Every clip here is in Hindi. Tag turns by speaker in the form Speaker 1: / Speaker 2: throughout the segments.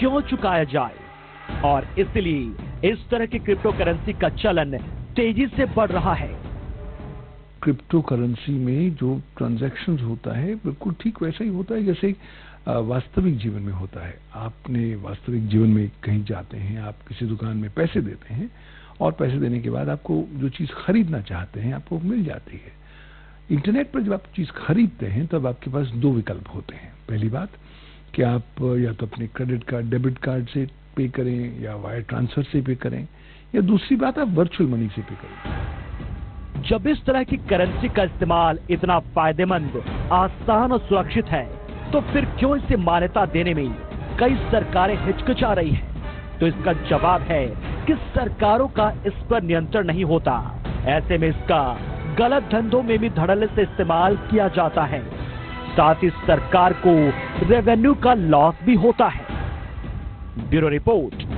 Speaker 1: क्यों चुकाया जाए और इसलिए इस तरह की क्रिप्टो करेंसी का चलन तेजी से बढ़ रहा है।
Speaker 2: क्रिप्टो करेंसी में जो ट्रांजैक्शंस होता है बिल्कुल ठीक वैसा ही होता है जैसे वास्तविक जीवन में होता है। आपने वास्तविक जीवन में कहीं जाते हैं, आप किसी दुकान में पैसे देते हैं और पैसे देने के बाद आपको जो चीज़ खरीदना चाहते हैं आपको मिल जाती है। इंटरनेट पर जब आप चीज़ खरीदते हैं तब आपके पास दो विकल्प होते हैं। पहली बात कि आप या तो अपने क्रेडिट कार्ड, डेबिट कार्ड से पे करें या वायर ट्रांसफर से पे करें, या दूसरी बात आप वर्चुअल मनी से पे करें।
Speaker 1: जब इस तरह की करेंसी का इस्तेमाल इतना फायदेमंद, आसान और सुरक्षित है, तो फिर क्यों इसे मान्यता देने में कई सरकारें हिचकिचा रही हैं? तो इसका जवाब है कि सरकारों का इस पर नियंत्रण नहीं होता। ऐसे में इसका गलत धंधों में भी धड़ल्ले से इस्तेमाल किया जाता है। साथ ही सरकार को रेवेन्यू का लॉस भी होता है। Bureau report.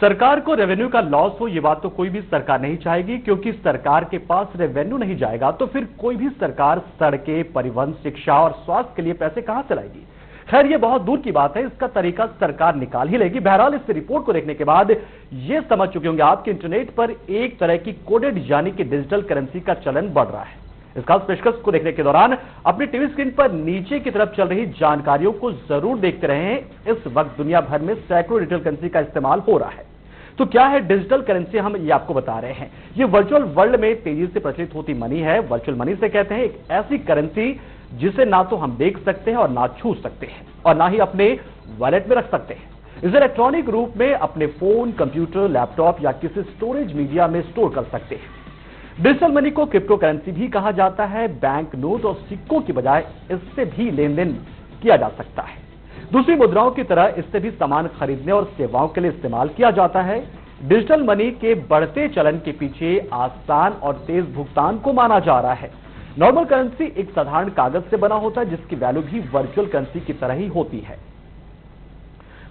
Speaker 1: सरकार को रेवेन्यू का लॉस हो, ये बात तो कोई भी सरकार नहीं चाहेगी, क्योंकि सरकार के पास रेवेन्यू नहीं जाएगा तो फिर कोई भी सरकार सड़कें, परिवहन, शिक्षा और स्वास्थ्य के लिए पैसे कहां से लाएगी। खैर, ये बहुत दूर की बात है, इसका तरीका सरकार निकाल ही लेगी। बहरहाल, इस रिपोर्ट को देखने के बाद ये समझ चुके होंगे आप कि इंटरनेट पर एक तरह की कोडेड यानी कि डिजिटल करेंसी का चलन बढ़ रहा है। इस खास पेशकश को देखने के दौरान अपनी टीवी स्क्रीन पर नीचे की तरफ चल रही जानकारियों को जरूर देखते रहें। इस वक्त दुनिया भर में सैकड़ों डिजिटल करेंसी का इस्तेमाल हो रहा है। तो क्या है डिजिटल करेंसी, हम ये आपको बता रहे हैं। ये वर्चुअल वर्ल्ड में तेजी से प्रचलित होती मनी है। वर्चुअल मनी से कहते हैं एक ऐसी करेंसी जिसे ना तो हम देख सकते हैं और ना छू सकते हैं और ना ही अपने वॉलेट में रख सकते हैं। इसे इलेक्ट्रॉनिक रूप में अपने फोन, कंप्यूटर, लैपटॉप या किसी स्टोरेज मीडिया में स्टोर कर सकते हैं। डिजिटल मनी को क्रिप्टो करेंसी भी कहा जाता है। बैंक नोट और सिक्कों की बजाय इससे भी लेन देन किया जा सकता है। दूसरी मुद्राओं की तरह इससे भी सामान खरीदने और सेवाओं के लिए इस्तेमाल किया जाता है। डिजिटल मनी के बढ़ते चलन के पीछे आसान और तेज भुगतान को माना जा रहा है। नॉर्मल करेंसी एक साधारण कागज से बना होता है जिसकी वैल्यू भी वर्चुअल करेंसी की तरह ही होती है।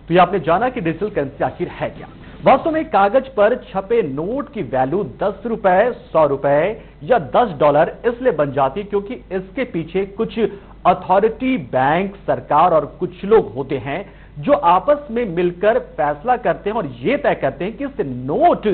Speaker 1: तो ये आपने जाना कि डिजिटल करेंसी आखिर है क्या। वास्तव में कागज पर छपे नोट की वैल्यू 10 रुपए, 100 रुपए या $10 इसलिए बन जाती क्योंकि इसके पीछे कुछ अथॉरिटी, बैंक, सरकार और कुछ लोग होते हैं जो आपस में मिलकर फैसला करते हैं और यह तय करते हैं कि इस नोट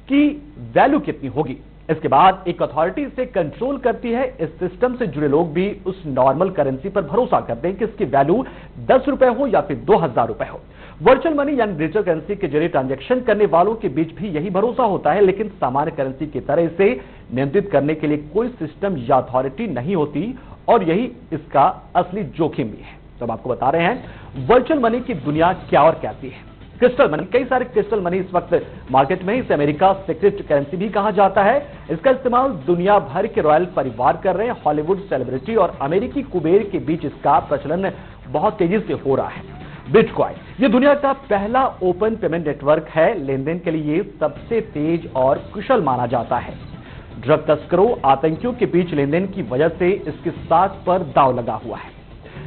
Speaker 1: की वैल्यू कितनी होगी। इसके बाद एक अथॉरिटी इसे कंट्रोल करती है। इस सिस्टम से जुड़े लोग भी उस नॉर्मल करेंसी पर भरोसा करते हैं कि इसकी वैल्यू 10 रुपए हो या फिर 2000 रुपए हो। वर्चुअल मनी यानी डिजिटल करेंसी के जरिए ट्रांजैक्शन करने वालों के बीच भी यही भरोसा होता है, लेकिन सामान्य करेंसी की तरह इसे नियंत्रित करने के लिए कोई सिस्टम या अथॉरिटी नहीं होती और यही इसका असली जोखिम भी है। तो हम आपको बता रहे हैं वर्चुअल मनी की दुनिया क्या और कहती है। क्रिस्टल मनी, कई सारे क्रिस्टल मनी इस वक्त मार्केट में। इसे अमेरिका सीक्रेट करेंसी भी कहा जाता है। इसका इस्तेमाल दुनिया भर के रॉयल परिवार कर रहे हैं। हॉलीवुड सेलिब्रिटी और अमेरिकी कुबेर के बीच इसका प्रचलन बहुत तेजी से हो रहा है। बिटकॉइन, ये दुनिया का पहला ओपन पेमेंट नेटवर्क है। लेन देन के लिए सबसे तेज और कुशल माना जाता है। ड्रग तस्करों, आतंकियों के बीच लेन देन की वजह से इसकी साख पर दांव लगा हुआ है।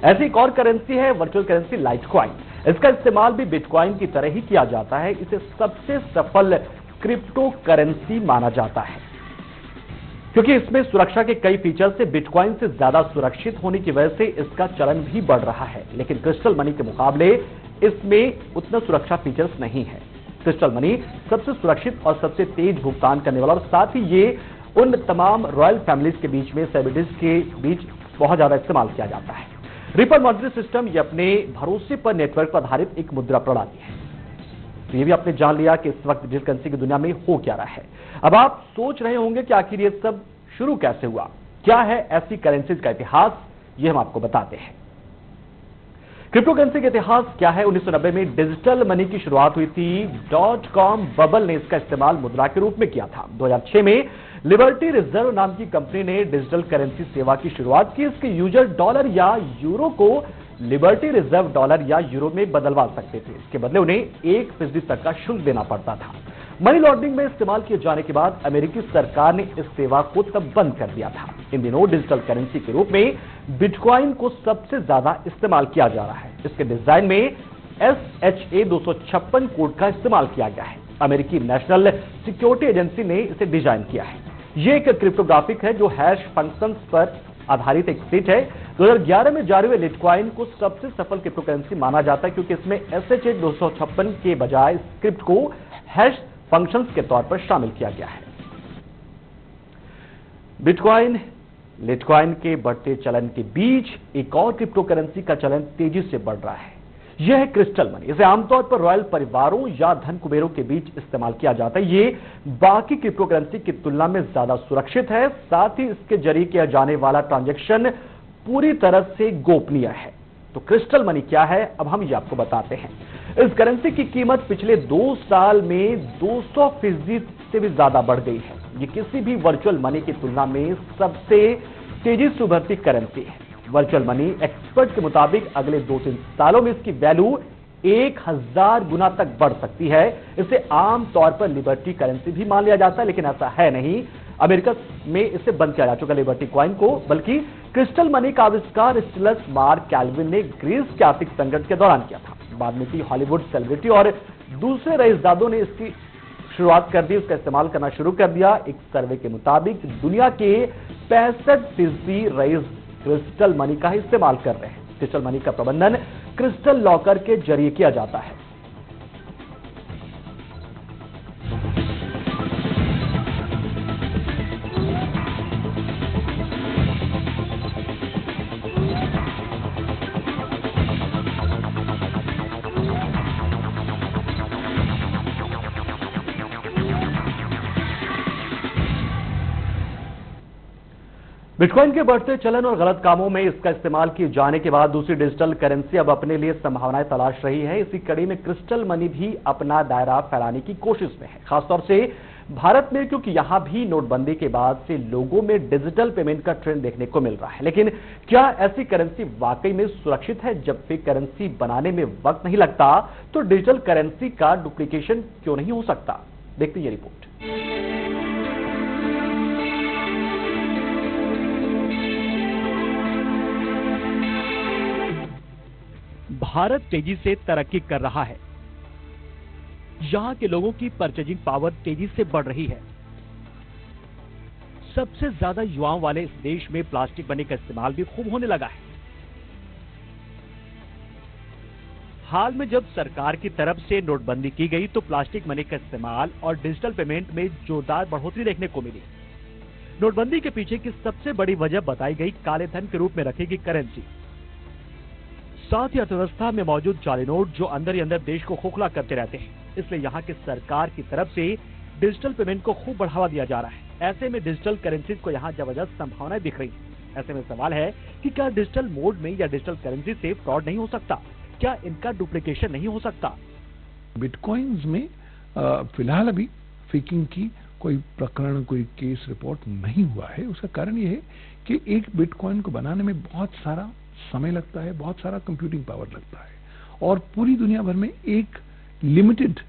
Speaker 1: ऐसी एक और करेंसी है वर्चुअल करेंसी लाइटकॉइन। इसका इस्तेमाल भी बिटकॉइन की तरह ही किया जाता है। इसे सबसे सफल क्रिप्टो करेंसी माना जाता है क्योंकि इसमें सुरक्षा के कई फीचर से बिटकॉइन से ज्यादा सुरक्षित होने की वजह से इसका चलन भी बढ़ रहा है। लेकिन क्रिस्टल मनी के मुकाबले इसमें उतना सुरक्षा फीचर्स नहीं है। क्रिस्टल मनी सबसे सुरक्षित और सबसे तेज भुगतान करने वाला और साथ ही ये उन तमाम रॉयल फैमिलीज के बीच में, सेलिब्रिटीज के बीच बहुत ज्यादा इस्तेमाल किया जाता है। रिपल मॉनेटरी सिस्टम ये अपने भरोसे पर नेटवर्क पर आधारित एक मुद्रा प्रणाली है। तो ये भी आपने जान लिया कि इस वक्त डिजिटल करेंसी की दुनिया में हो क्या रहा है। अब आप सोच रहे होंगे कि आखिर ये सब शुरू कैसे हुआ, क्या है ऐसी करेंसीज का इतिहास, ये हम आपको बताते हैं। क्रिप्टो करेंसी का इतिहास क्या है। 1990 में डिजिटल मनी की शुरुआत हुई थी। .com बबल ने इसका इस्तेमाल मुद्रा के रूप में किया था। 2006 में लिबर्टी रिजर्व नाम की कंपनी ने डिजिटल करेंसी सेवा की शुरुआत की। इसके यूजर डॉलर या यूरो को लिबर्टी रिजर्व डॉलर या यूरो में बदलवा सकते थे। इसके बदले उन्हें 1% तक का शुल्क देना पड़ता था। मनी लॉन्ड्रिंग में इस्तेमाल किए जाने के बाद अमेरिकी सरकार ने इस सेवा को तब बंद कर दिया था। इन दिनों डिजिटल करेंसी के रूप में बिटकॉइन को सबसे ज्यादा इस्तेमाल किया जा रहा है। इसके डिजाइन में SHA 256 कोड का इस्तेमाल किया गया है। अमेरिकी नेशनल सिक्योरिटी एजेंसी ने इसे डिजाइन किया है। यह एक क्रिप्टोग्राफिक है जो हैश फंक्शंस पर आधारित एक सेट है। 2011 में जारी हुए बिटकॉइन को सबसे सफल क्रिप्टो करेंसी माना जाता है क्योंकि इसमें SHA 256 के बजाय स्क्रिप्ट को हैश फंक्शंस के तौर पर शामिल किया गया है। बिटकॉइन के बढ़ते चलन के बीच एक और क्रिप्टो करेंसी का चलन तेजी से बढ़ रहा है। यह है क्रिस्टल मनी। इसे आमतौर पर रॉयल परिवारों या धन कुबेरों के बीच इस्तेमाल किया जाता है। ये बाकी क्रिप्टो करेंसी की तुलना में ज्यादा सुरक्षित है, साथ ही इसके जरिए किया जाने वाला ट्रांजैक्शन पूरी तरह से गोपनीय है। तो क्रिस्टल मनी क्या है, अब हम ये आपको बताते हैं। इस करेंसी की कीमत पिछले 2 साल में 200% से भी ज्यादा बढ़ गई है। ये किसी भी वर्चुअल मनी की तुलना में सबसे तेजी से उभरती करेंसी है। वर्चुअल मनी एक्सपर्ट के मुताबिक अगले 2-3 सालों में इसकी वैल्यू 1000 गुना तक बढ़ सकती है। इसे आम तौर पर लिबर्टी करेंसी भी मान लिया जाता है, लेकिन ऐसा है नहीं। अमेरिका में इसे बंद किया जा चुका लिबर्टी कॉइन को, बल्कि क्रिस्टल मनी का आविष्कार स्टिलस मार्क कैल्विन ने ग्रीस के आर्थिक संकट के दौरान किया था। बाद में हॉलीवुड सेलिब्रिटी और दूसरे रईसजादों ने इसकी शुरुआत कर दी, उसका इस्तेमाल करना शुरू कर दिया। एक सर्वे के मुताबिक दुनिया के 65% रईस क्रिस्टल मनी का ही इस्तेमाल कर रहे हैं। क्रिस्टल मनी का प्रबंधन क्रिस्टल लॉकर के जरिए किया जाता है। बिटकॉइन के बढ़ते चलन और गलत कामों में इसका इस्तेमाल किए जाने के बाद दूसरी डिजिटल करेंसी अब अपने लिए संभावनाएं तलाश रही है। इसी कड़ी में क्रिस्टल मनी भी अपना दायरा फैलाने की कोशिश में है, खासतौर से भारत में, क्योंकि यहां भी नोटबंदी के बाद से लोगों में डिजिटल पेमेंट का ट्रेंड देखने को मिल रहा है। लेकिन क्या ऐसी करेंसी वाकई में सुरक्षित है? जब फेक करेंसी बनाने में वक्त नहीं लगता तो डिजिटल करेंसी का डुप्लीकेशन क्यों नहीं हो सकता? देखते ये रिपोर्ट। भारत तेजी से तरक्की कर रहा है। यहां के लोगों की परचेजिंग पावर तेजी से बढ़ रही है। सबसे ज्यादा युवाओं वाले इस देश में प्लास्टिक मनी का इस्तेमाल भी खूब होने लगा है। हाल में जब सरकार की तरफ से नोटबंदी की गई तो प्लास्टिक मनी का इस्तेमाल और डिजिटल पेमेंट में जोरदार बढ़ोतरी देखने को मिली। नोटबंदी के पीछे की सबसे बड़ी वजह बताई गई काले धन के रूप में रखी गई करेंसी। साथ ही अर्थव्यवस्था में मौजूद जाली नोट जो अंदर ही अंदर देश को खोखला करते रहते हैं। इसलिए यहाँ की सरकार की तरफ से डिजिटल पेमेंट को खूब बढ़ावा दिया जा रहा है। ऐसे में डिजिटल करेंसीज को यहाँ जबरदस्त संभावनाएं दिख रही है। ऐसे में सवाल है कि क्या डिजिटल मोड में या डिजिटल करेंसी से फ्रॉड नहीं हो सकता? क्या इनका डुप्लीकेशन नहीं हो सकता?
Speaker 2: बिटकॉइंस में फिलहाल अभी फेकिंग की कोई प्रकरण, कोई केस रिपोर्ट नहीं हुआ है। उसका कारण यह है कि एक बिटकॉइन को बनाने में बहुत सारा समय लगता है, बहुत सारा कंप्यूटिंग पावर लगता है और पूरी दुनिया भर में एक limited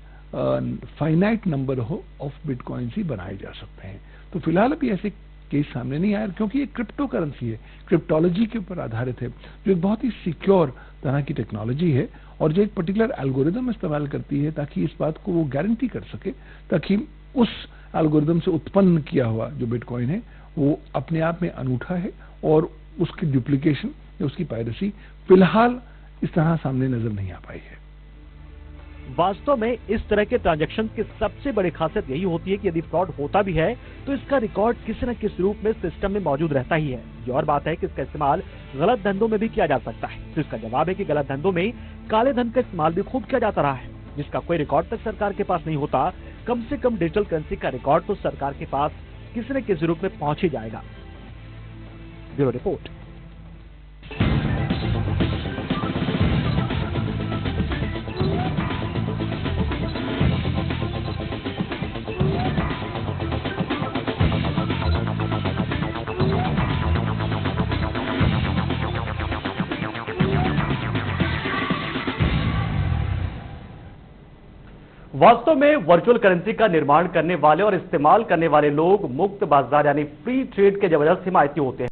Speaker 2: finite number of bitcoins ही बनाए जा सकते हैं। तो फिलहाल अभी ऐसे केस सामने नहीं आया क्योंकि ये क्रिप्टो करेंसी है, क्रिप्टोलॉजी के ऊपर आधारित है, जो एक बहुत ही सिक्योर तरह की टेक्नोलॉजी है और जो एक पर्टिकुलर एल्गोरिदम इस्तेमाल करती है ताकि इस बात को वो गारंटी कर सके ताकि उस एल्गोरिदम से उत्पन्न किया हुआ जो बिटकॉइन है वो अपने आप में अनूठा है और उसकी डुप्लीकेशन या उसकी पायरेसी फिलहाल इस तरह सामने नजर नहीं आ पाई है।
Speaker 1: वास्तव में इस तरह के ट्रांजैक्शन की सबसे बड़ी खासियत यही होती है कि यदि फ्रॉड होता भी है तो इसका रिकॉर्ड किसी न किसी रूप में सिस्टम में मौजूद रहता ही है। ये और बात है कि इसका इस्तेमाल गलत धंधों में भी किया जा सकता है। तो इसका जवाब है कि गलत धंधों में काले धन का इस्तेमाल भी खूब किया जाता रहा है, जिसका कोई रिकॉर्ड तक सरकार के पास नहीं होता। कम से कम डिजिटल करेंसी का रिकॉर्ड तो सरकार के पास किसी न किसी रूप में पहुंच ही जाएगा। Bureau report. वास्तव में वर्चुअल करेंसी का निर्माण करने वाले और इस्तेमाल करने वाले लोग मुक्त बाजार यानी फ्री ट्रेड के जबरदस्त हिमायती होते हैं।